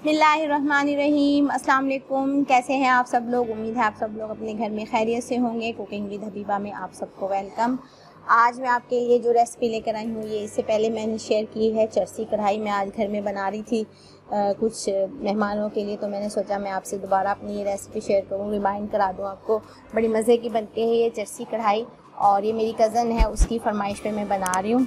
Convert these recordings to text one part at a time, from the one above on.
बिस्मिल्लाहिर्रहमानिर्रहीम। अस्सलाम वालेकुम। कैसे हैं आप सब लोग? उम्मीद है आप सब लोग अपने घर में खैरियत से होंगे। कुकिंग विद हबीबा में आप सबको वेलकम। आज मैं आपके लिए जो रेसिपी लेकर आई हूँ, ये इससे पहले मैंने शेयर की है। चरसी कढ़ाई मैं आज घर में बना रही थी कुछ मेहमानों के लिए, तो मैंने सोचा मैं आपसे दोबारा अपनी ये रेसिपी शेयर करूँ, रिमाइंड करा दूँ आपको। बड़ी मज़े की बनती है ये चरसी कढ़ाई, और ये मेरी कज़न है, उसकी फरमाइश पे मैं बना रही हूँ।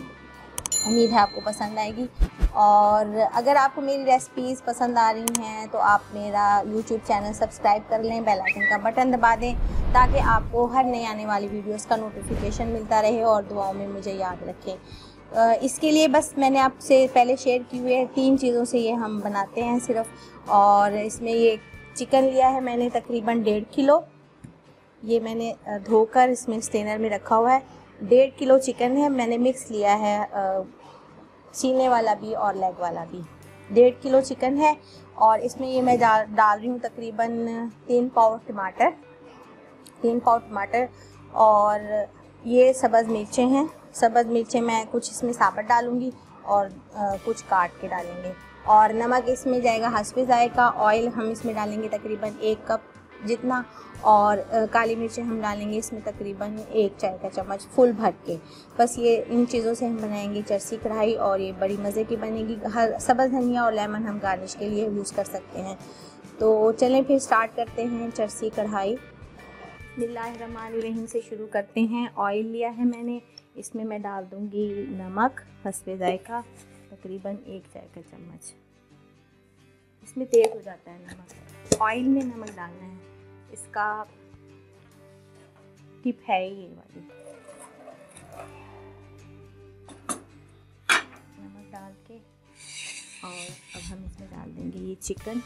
उम्मीद है आपको पसंद आएगी। और अगर आपको मेरी रेसिपीज़ पसंद आ रही हैं तो आप मेरा यूट्यूब चैनल सब्सक्राइब कर लें, बेल आइकन का बटन दबा दें, ताकि आपको हर नई आने वाली वीडियोस का नोटिफिकेशन मिलता रहे और दुआओं में मुझे याद रखें। इसके लिए बस मैंने आपसे पहले शेयर की हुई है, 3 चीज़ों से ये हम बनाते हैं सिर्फ। और इसमें ये चिकन लिया है मैंने तकरीबन 1.5 किलो। ये मैंने धोकर इसमें स्टेनर में रखा हुआ है। 1.5 किलो चिकन है। मैंने मिक्स लिया है सीने वाला भी और लेग वाला भी। 1.5 किलो चिकन है, और इसमें ये मैं डाल रही हूँ तकरीबन 3 पाव टमाटर, 3 पाव टमाटर। और ये सब्ज़ मिर्चें हैं। सब्ज़ मिर्चें मैं कुछ इसमें साबुत डालूँगी और कुछ काट के डालेंगे। और नमक इसमें जाएगा हस्बे ज़ायक़ा। ऑयल हम इसमें डालेंगे तकरीबन 1 कप जितना, और काली मिर्चें हम डालेंगे इसमें तकरीबन 1 चाय का चम्मच फुल भर के। बस ये इन चीज़ों से हम बनाएंगे चरसी कढ़ाई, और ये बड़ी मज़े की बनेगी। हर सब्ज़ धनिया और लेमन हम गार्निश के लिए यूज़ कर सकते हैं। तो चलें फिर स्टार्ट करते हैं चरसी कढ़ाई। बिस्मिल्लाहिर्रहमानिर्रहीम से शुरू करते हैं। ऑयल लिया है मैंने, इसमें मैं डाल दूँगी नमक हस्बे ज़ायक़ा, तकरीबन 1 चाय का चम्मच। इसमें तेज़ हो जाता है नमक, ऑयल में नमक डालना है, इसका टिप है ये वाली। नमक डाल के, और अब हम इसमें डाल देंगे ये चिकन।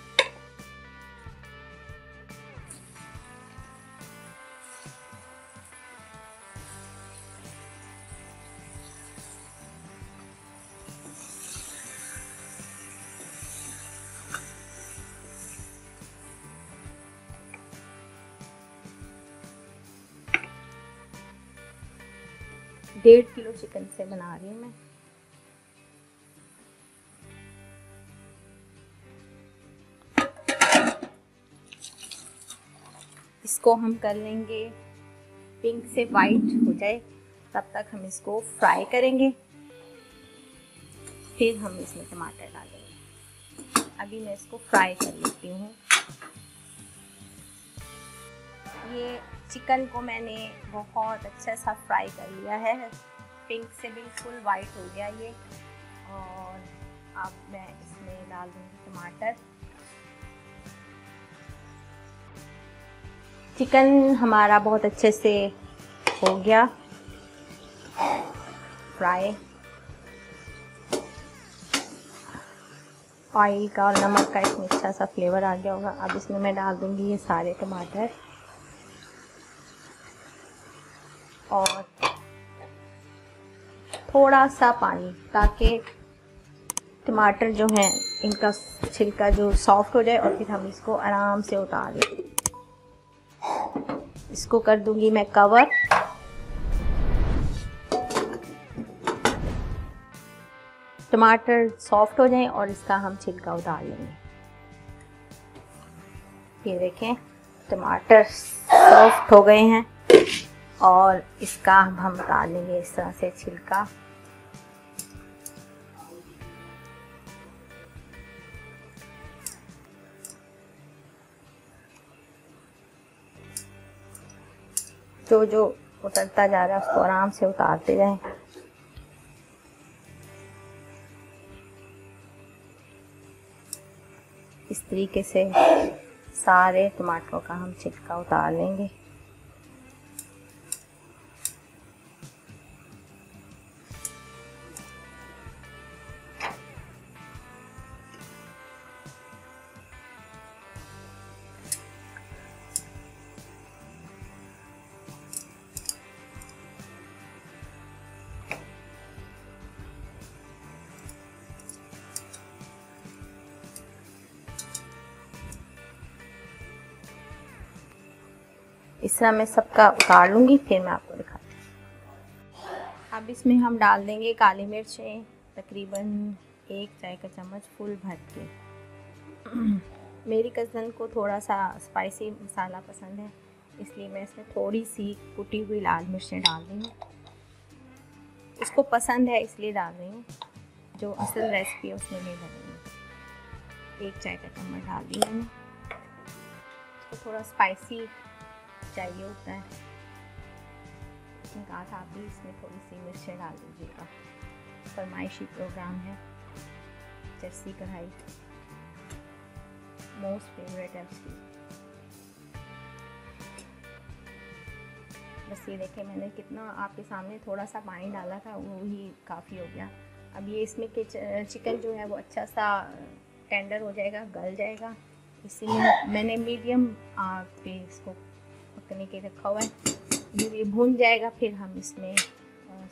डेढ़ किलो चिकन से बना रही हूँ मैं। इसको हम कर लेंगे पिंक से वाइट हो जाए, तब तक हम इसको फ्राई करेंगे। फिर हम इसमें टमाटर डालेंगे। अभी मैं इसको फ्राई कर लेती हूँ। ये चिकन को मैंने बहुत अच्छा सा फ्राई कर लिया है, पिंक से बिल्कुल वाइट हो गया ये। और अब मैं इसमें डाल दूँगी टमाटर। चिकन हमारा बहुत अच्छे से हो गया फ्राई। ऑयल का और नमक का इसमें अच्छा सा फ्लेवर आ गया होगा। अब इसमें मैं डाल दूँगी ये सारे टमाटर, और थोड़ा सा पानी, ताकि टमाटर जो हैं इनका छिलका जो सॉफ्ट हो जाए, और फिर हम इसको आराम से उतार लें। इसको कर दूंगी मैं कवर। टमाटर सॉफ्ट हो जाएं और इसका हम छिलका उतार लेंगे। ये देखें टमाटर सॉफ्ट हो गए हैं, और इसका हम उतार लेंगे इस तरह से छिलका। जो जो उतरता जा रहा है उसको आराम से उतारते जाएं। इस तरीके से सारे टमाटरों का हम छिलका उतार लेंगे। इस तरह मैं सबका उतार लूँगी, फिर मैं आपको दिखाती हूँ। अब इसमें हम डाल देंगे काली मिर्चें, तकरीबन 1 चाय का चम्मच फुल भर के। मेरी कज़न को थोड़ा सा स्पाइसी मसाला पसंद है, इसलिए मैं इसमें थोड़ी सी कुटी हुई लाल मिर्चें डाल रही हूँ। उसको पसंद है इसलिए डाल रही हूँ, जो असल रेसिपी है उसमें नहीं डालूँगी। 1 चाय का चम्मच डाल दी मैंने। इसको थोड़ा स्पाइसी चाहिए होता है, कहा था आप भी इसमें थोड़ी सी मिर्चें डाल दीजिएगा। फरमाइशी प्रोग्राम है। जर्सी कढ़ाई मोस्ट फेवरेट है उसकी। बस ये देखें, मैंने कितना आपके सामने थोड़ा सा पानी डाला था, वो ही काफ़ी हो गया। अब ये इसमें के चिकन जो है वो अच्छा सा टेंडर हो जाएगा, गल जाएगा, इसीलिए मैंने मीडियम आग पे इसको पकने के रखा हुआ है। ये भून जाएगा, फिर हम इसमें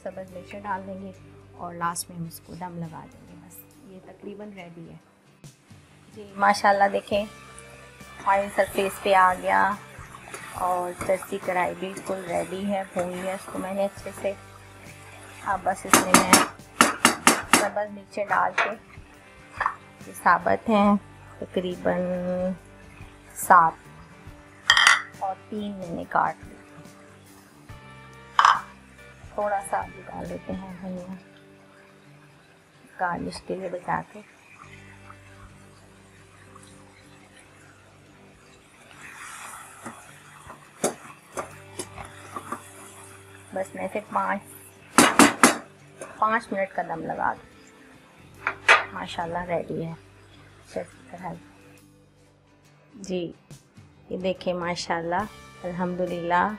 सब्ज़ मिर्च डाल देंगे और लास्ट में हम उसको दम लगा देंगे। बस ये तकरीबन रेडी है जी। माशाल्लाह देखें, ऑयल सरफेस पे आ गया और जर्सी कढ़ाई बिल्कुल रेडी है। भून लिया इसको मैंने अच्छे से। अब बस इसमें मैं सब्ज़ मिर्चें डाल के, ये साबुत हैं तकरीबन 7 और 3 मैंने काट ली। थोड़ा सा भी डाल देते हैं धनिया गार्निश के लिए बचा के। बस मैं फिर 5 मिनट का दम लगा दूँ। माशाल्लाह रेडी है जर्सी कढ़ाई जी। ये देखें माशाल्लाह अल्हम्दुलिल्लाह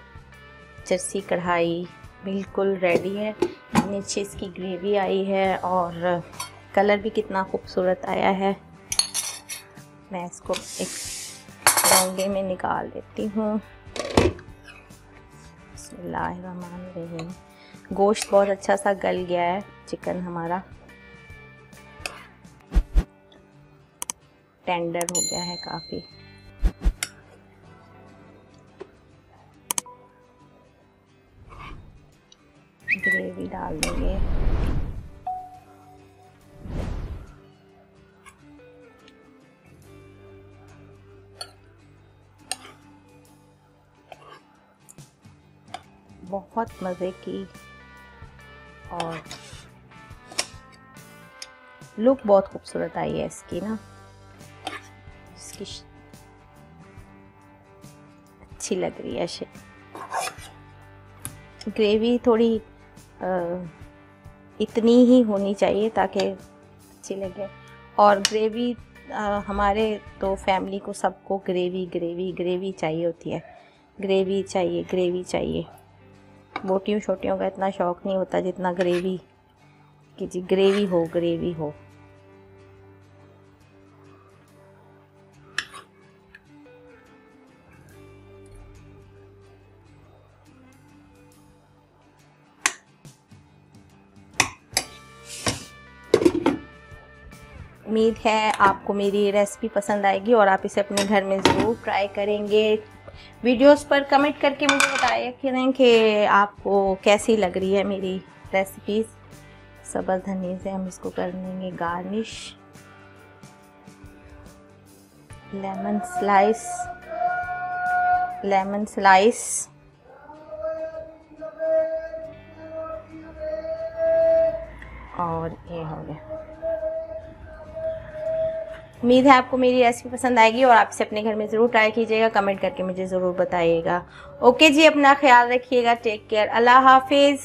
जर्सी कढ़ाई बिल्कुल रेडी है। इतनी अच्छी इसकी ग्रेवी आई है और कलर भी कितना खूबसूरत आया है। मैं इसको एक लौंगे में निकाल देती हूँ। बिस्मिल्लाहिर्रहमानिर्रहीम। गोश्त बहुत अच्छा सा गल गया है, चिकन हमारा टेंडर हो गया है काफ़ी। ग्रेवी डाल देंगे। बहुत मज़े की और लुक बहुत खूबसूरत आई है इसकी ना, इसकी अच्छी लग रही है। ग्रेवी थोड़ी इतनी ही होनी चाहिए ताकि अच्छी लगे। और ग्रेवी हमारे तो फैमिली को सबको ग्रेवी ग्रेवी ग्रेवी चाहिए होती है। ग्रेवी चाहिए, ग्रेवी चाहिए। बोटियों छोटियों का इतना शौक़ नहीं होता जितना ग्रेवी कि जी ग्रेवी हो, ग्रेवी हो। उम्मीद है आपको मेरी रेसिपी पसंद आएगी और आप इसे अपने घर में ज़रूर ट्राई करेंगे। वीडियोस पर कमेंट करके मुझे बताया करें कि आपको कैसी लग रही है मेरी रेसिपीज़। सब्ज़ धनिया से हम इसको कर लेंगे गार्निश। लेमन स्लाइस और ये हो गया। उम्मीद है आपको मेरी रेसिपी पसंद आएगी और आप इसे अपने घर में ज़रूर ट्राई कीजिएगा। कमेंट करके मुझे ज़रूर बताइएगा। ओके जी, अपना ख्याल रखिएगा। Take care. अल्लाह हाफिज़।